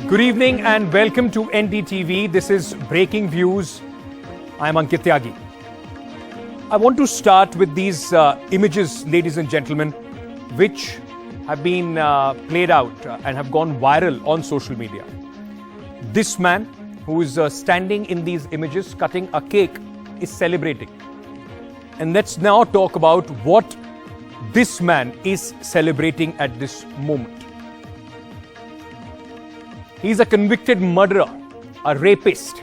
Good evening and welcome to NDTV. This is Breaking Views. I am Ankit Tyagi. I want to start with these images, ladies and gentlemen, which have been played out and have gone viral on social media. This man who is standing in these images cutting a cake is celebrating. And let's now talk about what this man is celebrating at this moment. He's a convicted murderer, a rapist,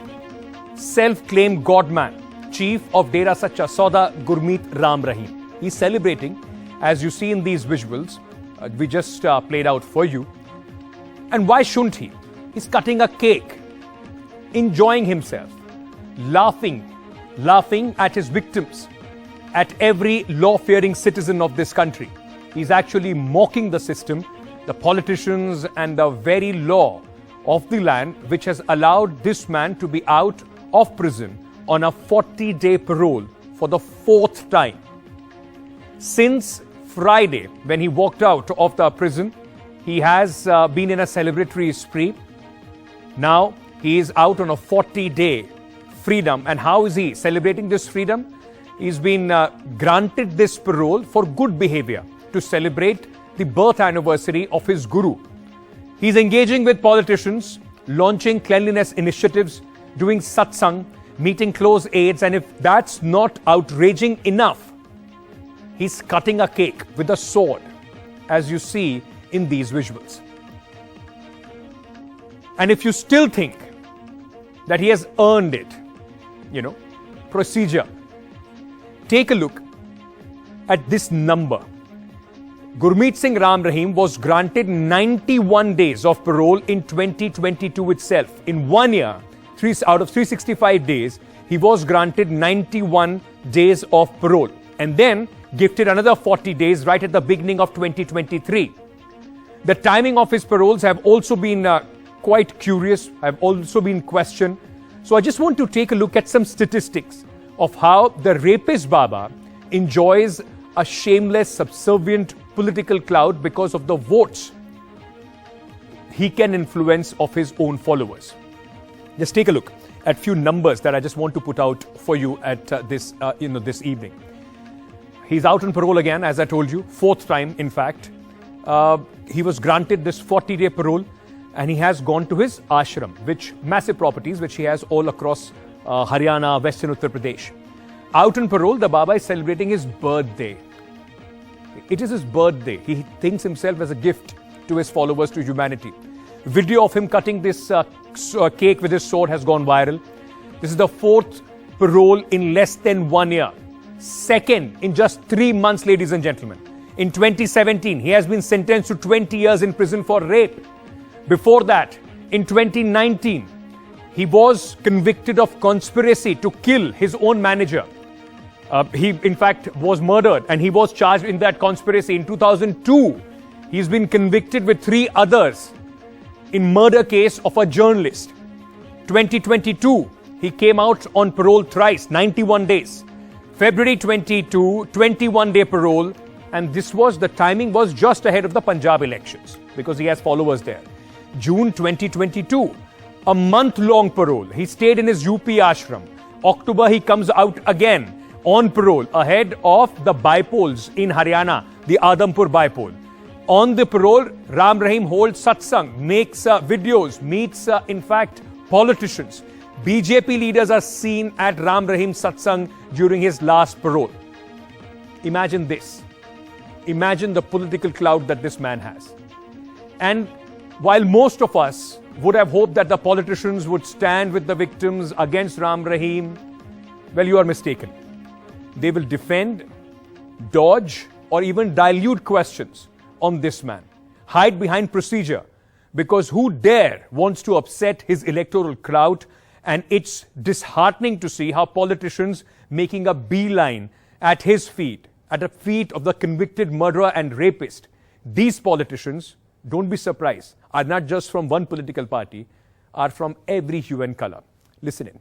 self-claimed godman, chief of Dera Sacha Sauda, Gurmeet Ram Rahim. He's celebrating, as you see in these visuals, we just played out for you. And why shouldn't he? He's cutting a cake, enjoying himself, laughing at his victims, at every law-fearing citizen of this country. He's actually mocking the system, the politicians, and the very law of the land which has allowed this man to be out of prison on a 40-day parole for the fourth time. Since Friday, when he walked out of the prison, he has been in a celebratory spree. Now he is out on a 40-day freedom. And how is he celebrating this freedom? He's been granted this parole for good behavior to celebrate the birth anniversary of his guru. He's engaging with politicians, launching cleanliness initiatives, doing satsang, meeting close aides, and if that's not outraging enough, he's cutting a cake with a sword, as you see in these visuals. And if you still think that he has earned it, procedure, take a look at this number. Gurmeet Ram Rahim was granted 91 days of parole in 2022 itself. In 1 year, out of 365 days, he was granted 91 days of parole and then gifted another 40 days right at the beginning of 2023. The timing of his paroles have also been quite curious, have also been questioned. So I just want to take a look at some statistics of how the rapist Baba enjoys a shameless, subservient political clout because of the votes he can influence of his own followers. Just take a look at few numbers that I just want to put out for you at this evening. He's out on parole again, as I told you, fourth time, in fact. He was granted this 40-day parole, and he has gone to his ashram, massive properties, which he has all across Haryana, Western Uttar Pradesh. Out on parole, the Baba is celebrating his birthday. It is his birthday. He thinks himself as a gift to his followers, to humanity. Video of him cutting this cake with his sword has gone viral. This is the fourth parole in less than 1 year. Second in just 3 months, ladies and gentlemen. In 2017, he has been sentenced to 20 years in prison for rape. Before that, in 2019, he was convicted of conspiracy to kill his own manager. He, in fact, was murdered and he was charged in that conspiracy. In 2002, he's been convicted with 3 others in murder case of a journalist. 2022, he came out on parole thrice, 91 days. February 22, 21-day parole. And the timing was just ahead of the Punjab elections because he has followers there. June 2022, a month-long parole. He stayed in his UP ashram. October, he comes out again on parole ahead of the bipoles in Haryana, the Adampur bipole. On the parole, Ram Rahim holds satsang, makes videos, meets, in fact, politicians. BJP leaders are seen at Ram Rahim satsang during his last parole. Imagine this. Imagine the political clout that this man has. And while most of us would have hoped that the politicians would stand with the victims against Ram Rahim, well, you are mistaken. They will defend, dodge, or even dilute questions on this man. Hide behind procedure, because who dare wants to upset his electoral clout, and it's disheartening to see how politicians making a beeline at his feet, at the feet of the convicted murderer and rapist. These politicians, don't be surprised, are not just from one political party, are from every hue and color. Listen in.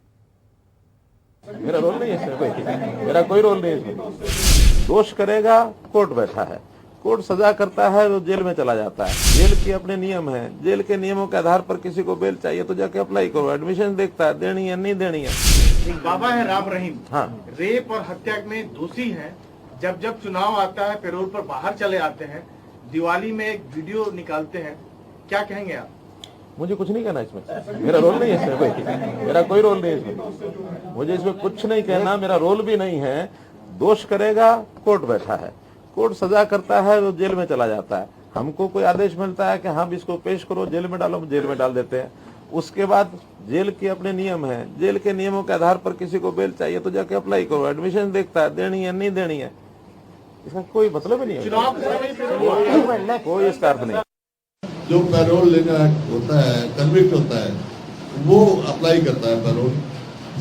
मेरा role नहीं है इसमें, मेरा कोई role नहीं है इसमें। दोष करेगा, कोर्ट बैठा है, कोर्ट सजा करता है, वो जेल में चला जाता है। जेल के अपने नियम हैं, जेल के नियमों के आधार पर किसी को बेल चाहिए तो जाके अप्लाई करो, एडमिशन देखता है, देनी है नहीं देनी है। एक बाबा है राम रहीम, हाँ, रेप और हत्या में दोषी हैं। जब जब चुनाव आता है पैरोल पर बाहर चले आते हैं, दिवाली में एक वीडियो निकालते हैं, क्या कहेंगे आप? मुझे कुछ नहीं कहना इसमें, मेरा रोल नहीं है इसमें, कोई मेरा कोई रोल नहीं है इसमें, मुझे इसमें कुछ नहीं कहना, मेरा रोल भी नहीं है। दोष करेगा, कोर्ट बैठा है, कोर्ट सजा करता है, वो जेल में चला जाता है। हमको कोई आदेश मिलता है कि हम इसको पेश करो, जेल में डालो, जेल में डाल देते हैं। उसके बाद जेल के अपने नियम हैं, जेल के नियमों के आधार पर किसी को बेल चाहिए तो जाके अप्लाई करो, एडमिशन देखता है, देनी है नहीं देनी है। इसका कोई मतलब ही नहीं है, कोई इसका अर्थ नहीं। जो पैरोल लेना होता है, कन्विक्ट होता है, वो अप्लाई करता है पैरोल।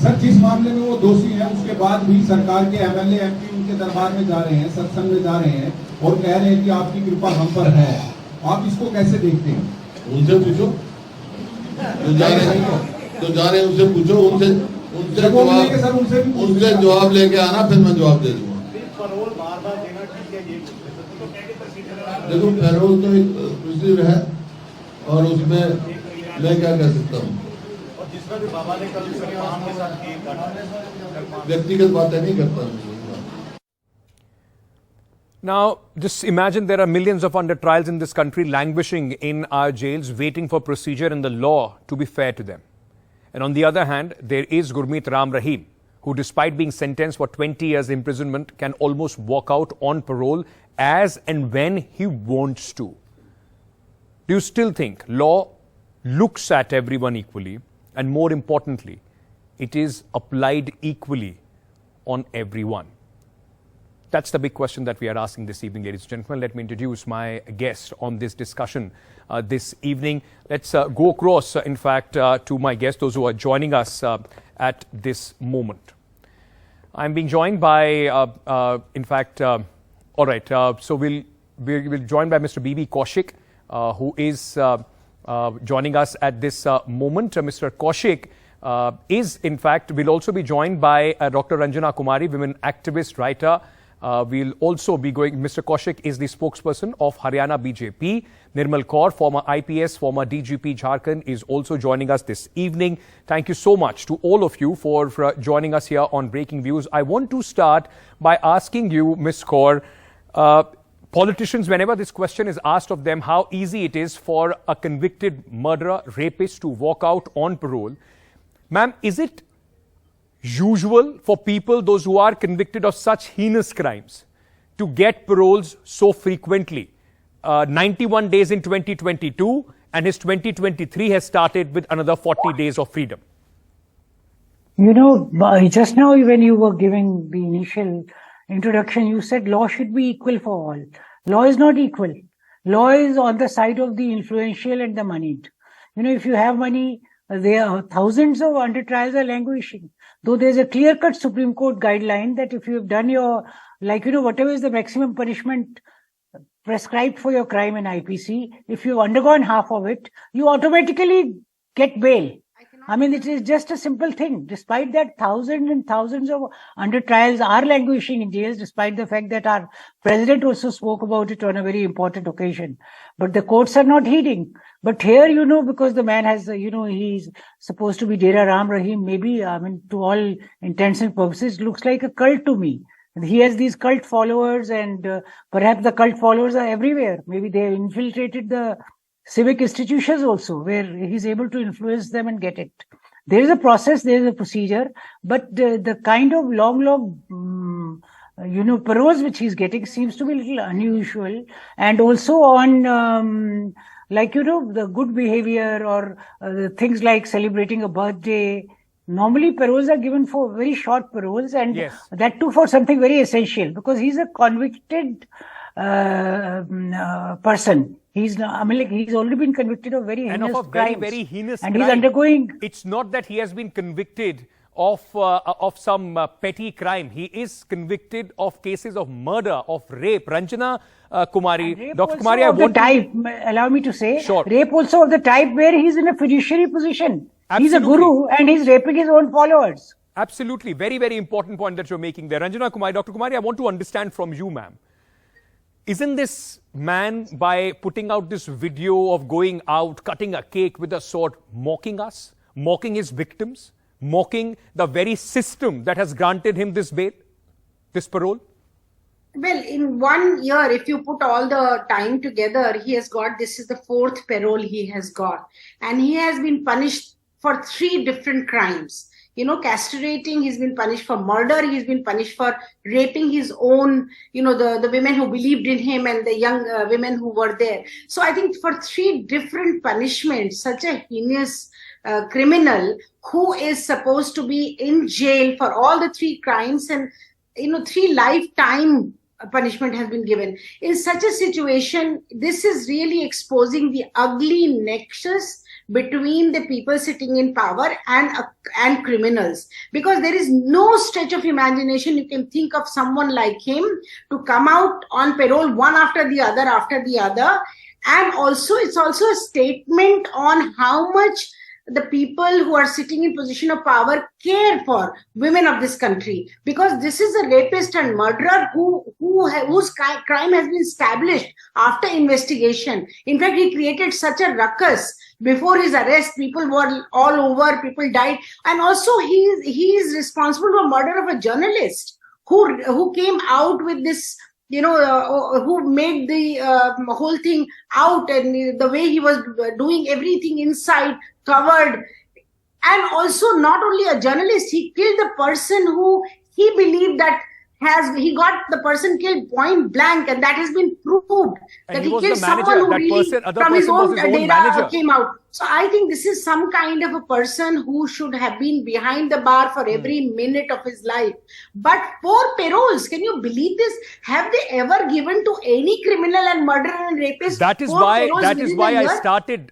सर, जिस मामले में वो दोषी है उसके बाद भी सरकार के एमएलए एमपी उनके दरबार में जा रहे हैं, सत्संग में जा रहे हैं और कह रहे हैं कि आपकी कृपा हम पर है, आप इसको कैसे देखते हैं? उनसे पूछो, जो जा रहे हैं उनसे पूछो, उनसे जवाब लेके आना, फिर मैं जवाब दे दूंगा। देखो, पैरोल तो एक प्रोसीजर है और उसमें मैं क्या कह सकता हूँ, व्यक्तिगत बातें नहीं करता हूँ। Now, just imagine there are millions of under trials in this country languishing in our jails, waiting for procedure and the law to be fair to them. And on the other hand, there is Gurmeet Ram Rahim, who despite being sentenced for 20 years imprisonment can almost walk out on parole as and when he wants to. Do you still think law looks at everyone equally, and more importantly, it is applied equally on everyone? That's the big question that we are asking this evening, ladies and gentlemen. Let me introduce my guest on this discussion this evening. Let's go across, in fact, to my guests, those who are joining us at this moment. I'm being joined by, so we'll join by Mr. B.B. Kaushik, who is joining us at this moment. Mr. Kaushik will also be joined by Dr. Ranjana Kumari, women activist, writer. We'll also be going, Mr. Kaushik is the spokesperson of Haryana BJP. Nirmal Kaur, former IPS, former DGP Jharkhand, is also joining us this evening. Thank you so much to all of you for joining us here on Breaking Views. I want to start by asking you, Ms. Kaur, politicians, whenever this question is asked of them, how easy it is for a convicted murderer, rapist to walk out on parole. Ma'am, is it usual for people, those who are convicted of such heinous crimes, to get paroles so frequently? 91 days in 2022, and his 2023 has started with another 40 days of freedom. You know, just now when you were giving the initial introduction, you said law should be equal for all. Law is not equal. Law is on the side of the influential and the moneyed. You know, if you have money, there are thousands of under trials are languishing. Though there's a clear-cut Supreme Court guideline that if you've done your, whatever is the maximum punishment prescribed for your crime in IPC, if you've undergone half of it, you automatically get bail. I mean, it is just a simple thing. Despite that, thousands and thousands of under trials are languishing in jails, despite the fact that our president also spoke about it on a very important occasion. But the courts are not heeding. But here, because the man has, he's supposed to be Dera Ram Rahim, maybe, to all intents and purposes, looks like a cult to me. He has these cult followers, and perhaps the cult followers are everywhere. Maybe they have infiltrated the civic institutions also, where he's able to influence them and get it. There is a process, there is a procedure, but the kind of long, paroles which he's getting seems to be a little unusual. And also on, the good behavior or things like celebrating a birthday. Normally, paroles are given for very short paroles, and yes, that too for something very essential, because he's a convicted person. He's already been convicted of very heinous crimes. And of a very heinous and crime. He's undergoing. It's not that he has been convicted of some petty crime. He is convicted of cases of murder, of rape. Ranjana Kumari, Dr. Kumari, I want allow me to say, sure, rape also of the type where he's in a fiduciary position. Absolutely. He's a guru and he's raping his own followers. Absolutely. Very, very important point that you're making there. Ranjana Kumari, Dr. Kumari, I want to understand from you, ma'am. Isn't this man, by putting out this video of going out, cutting a cake with a sword, mocking us, mocking his victims, mocking the very system that has granted him this bail, this parole? Well, in 1 year, if you put all the time together, he has got, this is the 4th parole he has got. And he has been punished for 3 different crimes. You know, castrating, he's been punished for murder, he's been punished for raping his own, you know, the women who believed in him and the young women who were there. So I think for 3 different punishments, such a heinous criminal who is supposed to be in jail for all the 3 crimes and, you know, 3 lifetime punishment has been given. In such a situation, this is really exposing the ugly nexus between the people sitting in power and criminals, because there is no stretch of imagination you can think of someone like him to come out on parole one after the other. And also, it's also a statement on how much the people who are sitting in position of power care for women of this country, because this is a rapist and murderer whose crime has been established after investigation. In fact, he created such a ruckus before his arrest. People were all over, people died. And also he is responsible for murder of a journalist who came out with this, you know, who made the whole thing out, and the way he was doing everything inside covered. And also, not only a journalist, he killed the person who he believed that he got the person killed point blank, and that has been proved that he killed someone who really from his own Dera came out. So I think this is some kind of a person who should have been behind the bar for every minute of his life. But 4 paroles, can you believe this? Have they ever given to any criminal and murderer and rapist? That is why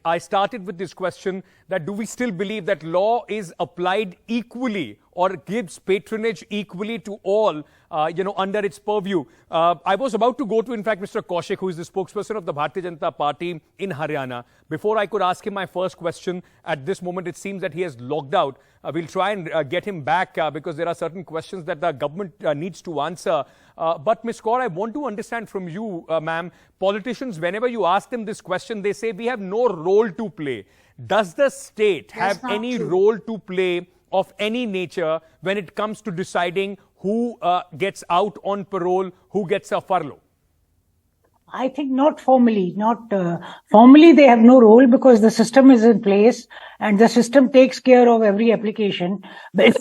I started with this question, that do we still believe that law is applied equally or gives patronage equally to all, under its purview? I was about to go to, in fact, Mr. Kaushik, who is the spokesperson of the Bharatiya Janata Party in Haryana. Before I could ask him my first question, at this moment it seems that he has logged out. We'll try and get him back because there are certain questions that the government needs to answer. But Ms. Kaur, I want to understand from you, ma'am, politicians, whenever you ask them this question, they say we have no role to play. Does the state have any role to play of any nature when it comes to deciding who gets out on parole, who gets a furlough? I think not formally. Formally, they have no role because the system is in place and the system takes care of every application. But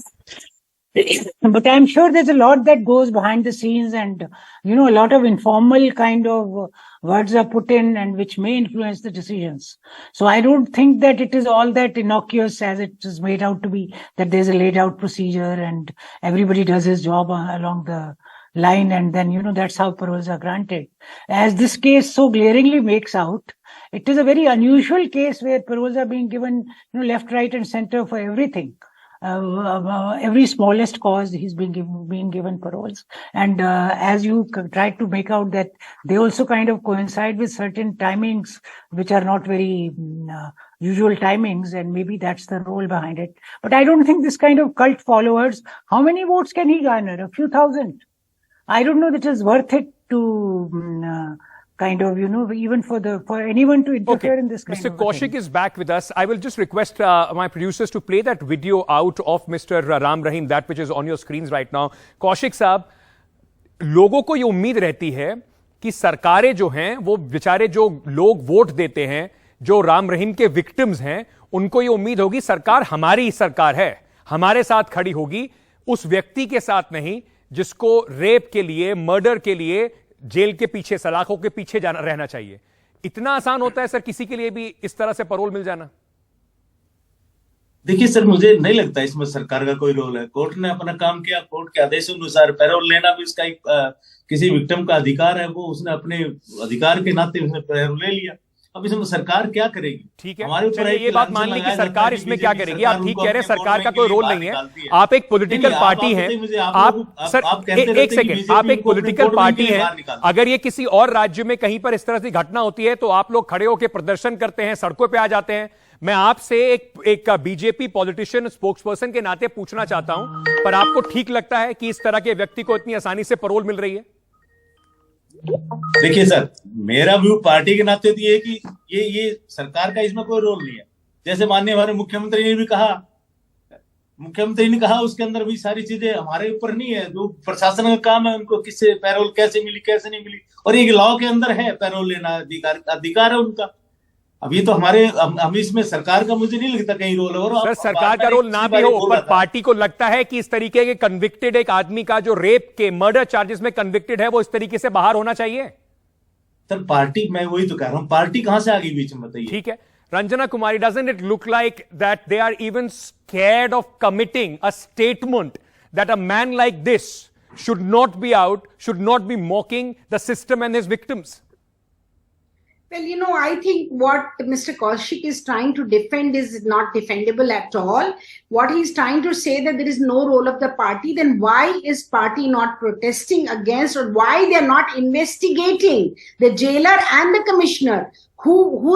I'm sure there's a lot that goes behind the scenes, and a lot of informal kind of words are put in and which may influence the decisions. So I don't think that it is all that innocuous as it is made out to be, that there's a laid out procedure and everybody does his job along the line, and then that's how paroles are granted. As this case so glaringly makes out, it is a very unusual case where paroles are being given left, right and center for everything. Every smallest cause he's being given paroles, and as you tried to make out, that they also kind of coincide with certain timings which are not very usual timings, and maybe that's the role behind it. But I don't think this kind of cult followers, how many votes can he garner? A few thousand. I don't know that it's worth it to even for anyone to interfere in this kind Mr. of Kaushik is back with us. I will just request my producers to play that video out of Mr. Ram Rahim, that which is on your screens right now. Kaushik साहब, लोगों को ये उम्मीद रहती है कि सरकारें जो हैं, वो बेचारे जो लोग वोट देते हैं, जो राम रहीम के विक्टिम्स हैं, उनको ये उम्मीद होगी सरकार हमारी सरकार है, हमारे साथ खड़ी होगी, उस व्यक्ति के साथ नहीं जिसको रेप के लिए, मर्डर के लिए जेल के पीछे, सलाखों के पीछे जाना रहना चाहिए. इतना आसान होता है सर किसी के लिए भी इस तरह से परोल मिल जाना? देखिए सर, मुझे नहीं लगता इसमें सरकार का कोई रोल है. कोर्ट ने अपना काम किया, कोर्ट के आदेश अनुसार पैरोल लेना भी उसका एक किसी विक्टिम का अधिकार है, वो उसने अपने अधिकार के नाते उसने पैरोल ले लिया. अब इसमें सरकार क्या करेगी? ठीक है, हमारे ऊपर ये बात मान ली कि सरकार इसमें क्या करेगी. आप ठीक कह रहे हैं, सरकार का कोई रोल नहीं है. आप एक पॉलिटिकल पार्टी हैं. आप सर एक सेकंड, आप एक पॉलिटिकल पार्टी हैं. अगर ये किसी और राज्य में कहीं पर इस तरह की घटना होती है तो आप लोग खड़े होकर प्रदर्शन करते हैं, सड़कों पे आ जाते हैं. मैं आपसे एक बीजेपी पॉलिटिशियन, स्पोक्सपर्सन के नाते पूछना चाहता हूं, पर आपको ठीक लगता है कि इस तरह के व्यक्ति को इतनी आसानी से परोल मिल रही है? देखिए सर, मेरा व्यू पार्टी के नाते तो ये है कि ये सरकार का इसमें कोई रोल नहीं है। जैसे माननीय हमारे मुख्यमंत्री ने भी कहा, उसके अंदर भी सारी चीजें हमारे ऊपर नहीं है। जो प्रशासन का काम है, उनको किससे पैरोल कैसे मिली कैसे नहीं मिली, और ये लॉ के अंदर है, पैरोल लेना अधिकार है उनका। अब ये तो हम इसमें सरकार का मुझे नहीं लगता कहीं रोल है। और सर, सरकार का रोल ना भी हो, पर पार्टी को लगता है कि इस तरीके के कन्विक्टेड एक आदमी का जो रेप के मर्डर चार्जेस में कन्विक्टेड है, वो इस तरीके से बाहर होना चाहिए। सर पार्टी, मैं वही तो कह रहा हूं, पार्टी कहां से आ गई बीच में, बताइए। ठीक है Ranjana Kumari, doesn't it look like that they are even scared of committing a statement that a man like this should not be out, should not be mocking the system and his victims? Well, I think what Mr. Kaushik is trying to defend is not defendable at all. What he's trying to say that there is no role of the party, then why is party not protesting against, or why they're not investigating the jailer and the commissioner who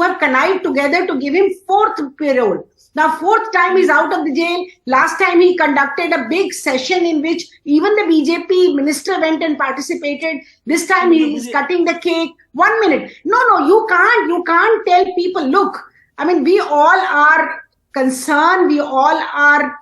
have connived together to give him 4th parole. Now 4th time he's out of the jail. Last time he conducted a big session in which even the BJP minister went and participated. This time he is cutting the cake. 1 minute. No, you can't tell people, look, I mean, we all are concerned. We all are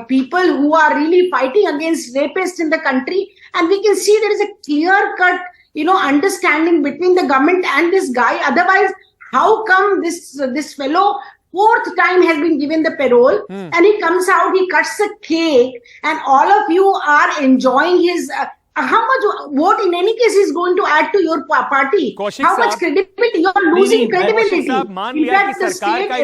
people who are really fighting against rapists in the country. And we can see there is a clear cut, understanding between the government and this guy. Otherwise, how come this fellow 4th time has been given the parole, and he comes out, he cuts a cake, and all of you are enjoying his how much vote in any case is going to add to your party? Kaushik How much credibility? You are losing credibility. मान लिया कि सरकार का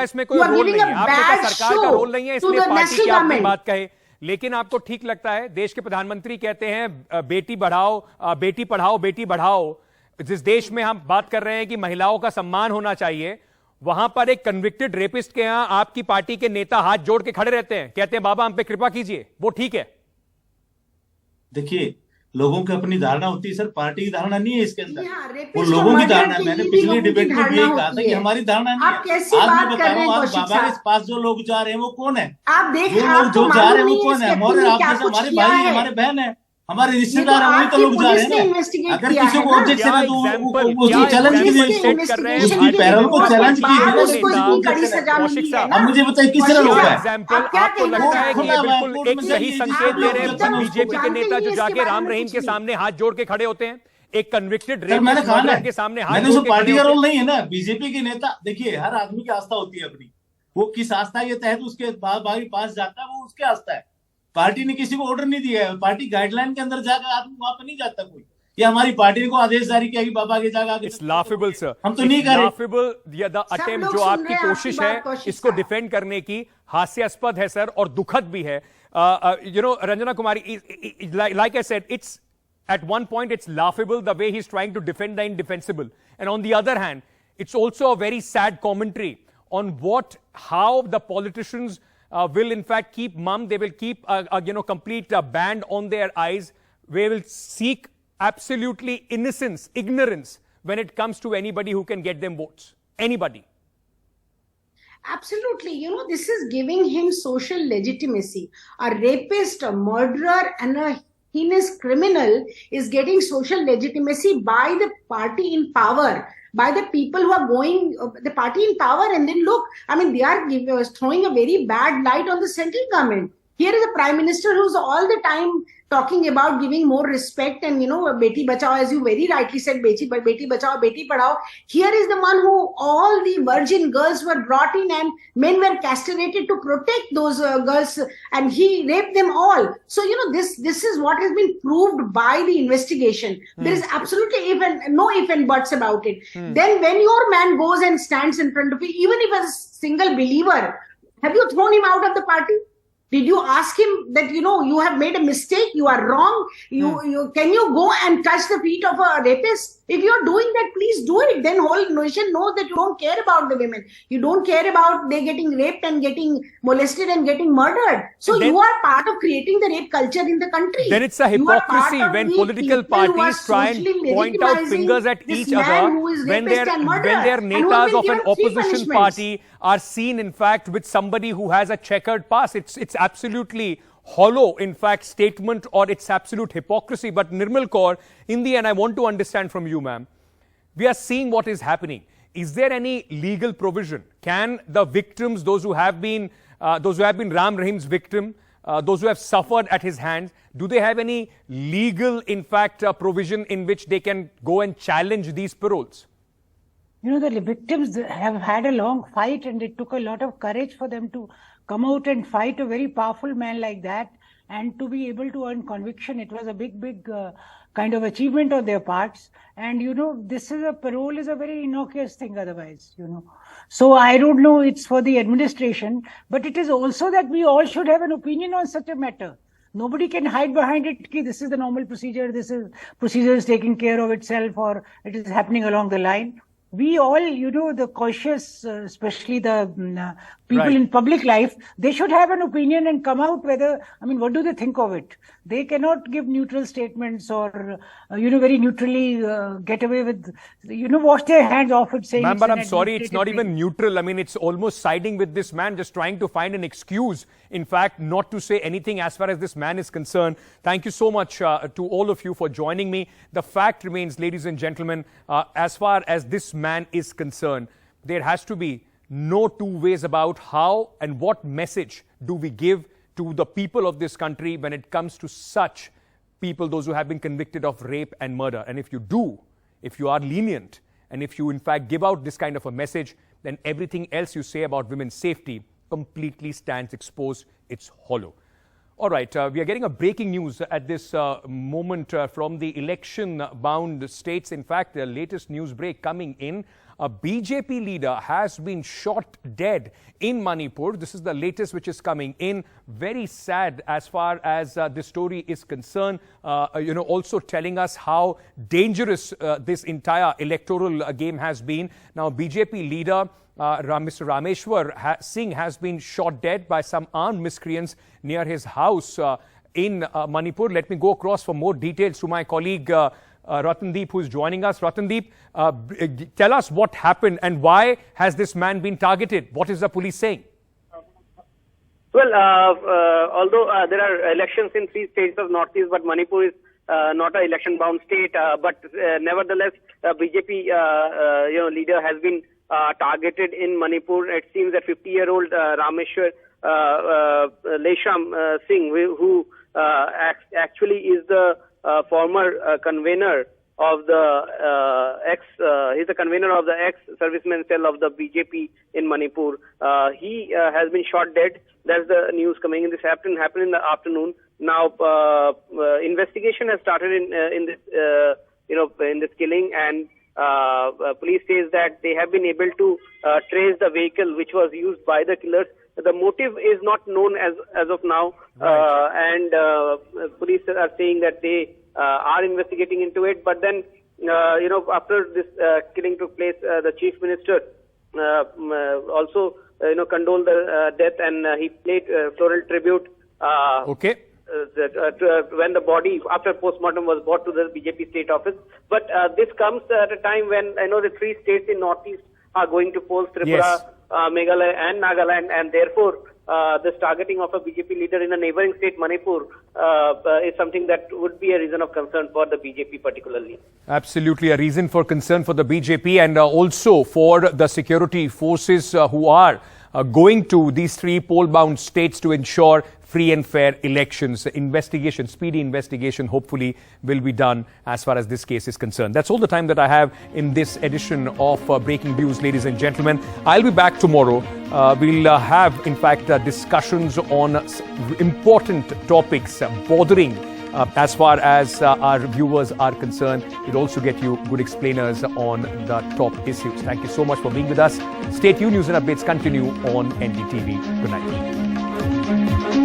इसमें कोई role नहीं है, आपने सरकार का रोल नहीं है, इसलिए पार्टी की आपने बात कहे। लेकिन आपको ठीक लगता है, देश के प्रधानमंत्री कहते हैं बेटी बढ़ाओ बेटी पढ़ाओ बेटी बढ़ाओ। जिस देश में हम बात कर रहे हैं कि महिलाओं का सम्मान होना चाहिए, वहां पर एक कन्विक्टेड रेपिस्ट के यहां आपकी पार्टी के नेता हाथ जोड़ के खड़े रहते हैं, कहते हैं बाबा हम पे कृपा कीजिए, वो ठीक है? देखिए, लोगों की अपनी धारणा होती है सर, पार्टी की धारणा नहीं है इसके अंदर, वो लोगों की धारणा है। मैंने पिछली डिबेट में भी यही कहा था कि हमारी धारणा नहीं है। आज मैं बता रहा हूँ, आज बाबा के पास जो लोग जा रहे हैं वो कौन है? जो जा रहे हैं वो कौन है? हमारे भाई, हमारे बहन है, हमारे रिश्तेदार हैं, वही तो लोग जा रहे हैं। अगर किसी को ऑब्जेक्शन है तो उसको चैलेंज कीजिए, उसकी पैरोल को चैलेंज कीजिए। अब मुझे बताइए किस तरह लोग हैं? आपको लगता है कि ये बिल्कुल एक सही संकेत दे रहे हैं बीजेपी के नेता जो जाके राम रहीम के सामने हाथ जोड़ के खड़े होते हैं, एक कन्विक्टेड रेपिस्ट के सामने हाथ जोड़ के? पार्टी का रोल नहीं है ना, बीजेपी के नेता, देखिए हर आदमी की आस्था होती है अपनी, वो किस आस्था के तहत उसके पास जाता है, वो उसकी आस्था है। पार्टी ने किसी को ऑर्डर नहीं दिया है, पार्टी गाइडलाइन के अंदर जाकर आदमी वहां पर नहीं जाता कोई, या हमारी पार्टी ने को आदेश जारी किया कि बाबा के जाकर। इट्स लाफेबल सर, हम तो नहीं कर रहे। लाफेबल, द अटेम्प्ट जो आपकी कोशिश है इसको डिफेंड करने की, हास्यास्पद है सर और दुखद भी है। Ranjana Kumari, like I said, it's at one point it's laughable the way he's trying to defend the indefensible, and on the other hand it's also a very sad commentary on how the politicians will in fact keep mum. They will keep a complete band on their eyes. They will seek absolutely ignorance when it comes to anybody who can get them votes. Anybody. Absolutely. This is giving him social legitimacy. A rapist, a murderer, and a heinous criminal is getting social legitimacy by the party in power, by the people who are going, the party in power. And then look, they are throwing a very bad light on the central government. Here is a prime minister who's all the time talking about giving more respect and, Beti Bachao, as you very rightly said, Beti Bachao, Beti Padhao. Here is the one who all the virgin girls were brought in and men were castrated to protect those girls, and he raped them all. So, this is what has been proved by the investigation. There is absolutely no if and buts about it. Then when your man goes and stands in front of you, even if as a single believer, have you thrown him out of the party? Did you ask him that, you have made a mistake, you are wrong, can you go and touch the feet of a rapist? If you're doing that, please do it. Then whole nation knows that you don't care about the women. You don't care about they getting raped and getting molested and getting murdered. So you are part of creating the rape culture in the country. Then it's a hypocrisy when political parties try and point out fingers at each other when their netas of an opposition party are seen, in fact, with somebody who has a checkered past. It's absolutely hollow, in fact, statement or it's absolute hypocrisy. But Nirmal Kaur, in the end, I want to understand from you, ma'am, we are seeing what is happening. Is there any legal provision? Can the victims, those who have been Ram Rahim's victim, those who have suffered at his hands, do they have any legal, in fact, provision in which they can go and challenge these paroles? You know, the victims have had a long fight, and it took a lot of courage for them to come out and fight a very powerful man like that, and to be able to earn conviction. It was a big kind of achievement on their parts. And, you know, parole is a very innocuous thing otherwise, you know. So I don't know, it's for the administration, but it is also that we all should have an opinion on such a matter. Nobody can hide behind it, this is the normal procedure, procedure is taking care of itself, or it is happening along the line. We all, you know, the cautious, especially the people in public life, they should have an opinion and come out what do they think of it? They cannot give neutral statements or, very neutrally get away with, wash their hands off it saying... Ma'am, but I'm sorry, it's not even neutral. I mean, it's almost siding with this man, just trying to find an excuse, in fact, not to say anything as far as this man is concerned. Thank you so much to all of you for joining me. The fact remains, ladies and gentlemen, as far as this man is concerned, there has to be no two ways about how and what message do we give to the people of this country when it comes to such people, those who have been convicted of rape and murder. And if you are lenient, and if you in fact give out this kind of a message, then everything else you say about women's safety completely stands exposed. It's hollow. All right, we are getting a breaking news at this moment from the election-bound states. In fact, the latest news break coming in, a BJP leader has been shot dead in Manipur. This is the latest which is coming in. Very sad as far as this story is concerned. Also telling us how dangerous this entire electoral game has been. Now, BJP leader Mr. Rameshwar Singh has been shot dead by some armed miscreants near his house in Manipur. Let me go across for more details to my colleague Ratandeep, who is joining us. Ratandeep, tell us what happened and why has this man been targeted? What is the police saying? Well, although there are elections in 3 states of Northeast, but Manipur is not an election-bound state. But nevertheless, BJP leader has been targeted in Manipur. It seems that 50-year-old Rameshwar Lesham Singh, who actually is the former convener of the he's the convener of the ex-serviceman cell of the BJP in Manipur. He has been shot dead. That's the news coming in. This happened in the afternoon. Now, investigation has started in this killing, and police says that they have been able to trace the vehicle which was used by the killers. The motive is not known as of now, and police are saying that they are investigating into it. But then, after this killing took place, the chief minister also condoled the death, and he played floral tribute. When the body, after postmortem, was brought to the BJP state office. But this comes at a time when I know the 3 states in Northeast are going to polls, Tripura, Meghalaya and Nagaland, and therefore this targeting of a BJP leader in a neighboring state, Manipur, is something that would be a reason of concern for the BJP particularly. Absolutely a reason for concern for the BJP, and also for the security forces who are going to these 3 poll-bound states to ensure free and fair elections. Speedy investigation, hopefully, will be done as far as this case is concerned. That's all the time that I have in this edition of Breaking News, ladies and gentlemen. I'll be back tomorrow. We'll have, in fact, discussions on important topics bothering as far as our viewers are concerned. We'll also get you good explainers on the top issues. Thank you so much for being with us. Stay tuned. News and updates continue on NDTV. Good night.